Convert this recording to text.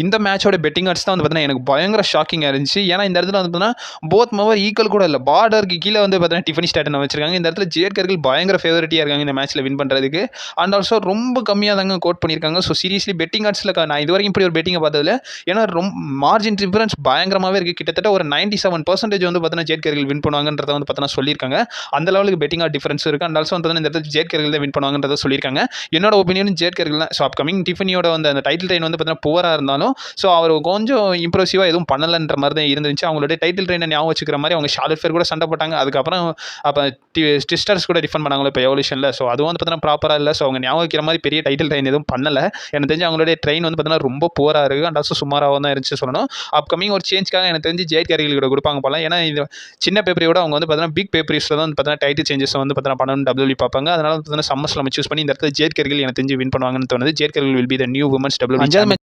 இந்த மேட்சோட bedding ads தான் வந்து பார்த்தீங்கன்னா எனக்கு பயங்கர ஷாக்கிங்காக இருந்துச்சு. ஏன்னா இந்த இடத்துல வந்து பார்த்தீங்கன்னா போத் மவர் ஈக்குவல் கூட இல்லை, பார்டருக்கு கீழே வந்து பார்த்தீங்கன்னா டிஃபனி ஸ்டாட்டன் வச்சிருக்காங்க. இந்த இடத்துல ஜேட் கர்கில் பயங்கர ஃபேவரட்டியாக இருக்காங்க இந்த மேட்ச்சில் வின் பண்ணுறதுக்கு. அண்ட் ஆல்சோ ரொம்ப கம்மியாக தாங்க கோட் பண்ணியிருக்காங்க. ஸோ சீரியஸ்லி பெட்டிங் ஆட்ஸில் நான் இது வரைக்கும் இப்படி ஒரு பெட்டிங்கை பார்த்ததில்ல. ஏன்னா மார்ஜின் டிஃபரன்ஸ் பயங்கரமாகவே இருக்குது. கிட்டத்தட்ட ஒரு 97% வந்து பார்த்தீங்கன்னா ஜேட் கர்கில் வின் பண்ணுவாங்கன்றத வந்து பார்த்தீங்கன்னா சொல்லியிருக்காங்க. அந்த லெவலுக்கு பெட்டிங் ஆட் டிஃபரன்ஸ் இருக்குது. அண்ட் ஆல்சோ வந்து இந்த இடத்துல ஜேட் கர்கில் தான் வின் பண்ணுவாங்கன்றத சொல்லியிருக்காங்க. என்னோட ஒப்பீனியன் ஜேட் கர்கில் தான். ஸோ அப்கமிங் டிஃபனியோட வந்து அந்த டைட்டில் ட்ரெயின் வந்து பார்த்தீங்கன்னா புவராக இருந்தாலும் ஸோ அவர் கொஞ்சம் இம்ப்ரெசிவாக எதுவும் பண்ணலன்ற மாதிரி தான் இருந்துச்சு. அவங்களோட டைட்டில் ட்ரெயினை ஞாபகம் வச்சுக்கிற மாதிரி அவங்க ஷார்லட் ஃபேர் கூட சண்டை போட்டாங்க. அதுக்கப்புறம் அப்போ ஸ்டிஸ்டர்ஸ் கூட டிஃபன் பண்ணாங்களோ இப்போ எவல்யூஷனில். ஸோ அதுவும் வந்து பார்த்தீங்கன்னா ப்ராப்பராக இல்லை. ஸோ அவங்க ஞாபகம் வைக்கிற மாதிரி பெரிய டைட்டில் ட்ரெயின் எதுவும் பண்ணலை. எனக்கு தெரிஞ்சு அவங்களுடைய ட்ரெயின் வந்து பார்த்தீங்கன்னா ரொம்ப புவராக இருக்குது. அண்ட் ஆல்சோ சுமாராக தான் இருந்துச்சு சொல்லணும். அப்கமிங் ஒரு சேஞ்சுக்காக எனக்கு தெரிஞ்சு ஜேட் கர்கில் கூட கொடுப்பாங்க போல. ஏன்னா இது சின்ன பேப்பரையோட அவங்க வந்து பார்த்தீங்கன்னா பிக் பேப்பரிஸில் தான் வந்து பார்த்தீங்கன்னா டைட்டில் சேஞ்சஸ் வந்து பார்த்தீங்கன்னா பண்ணணும் WWE பார்ப்பாங்க. அதனால வந்து பார்த்தீங்கன்னா சம்மர்ஸ்ல நம்ம சூஸ் பண்ணி இந்த இடத்துல ஜேட் கர்கில் எனக்கு தெரிஞ்சு வின் பண்ணுவாங்கன்னு தோணுது. Jade Cargill will be the new women's WWE.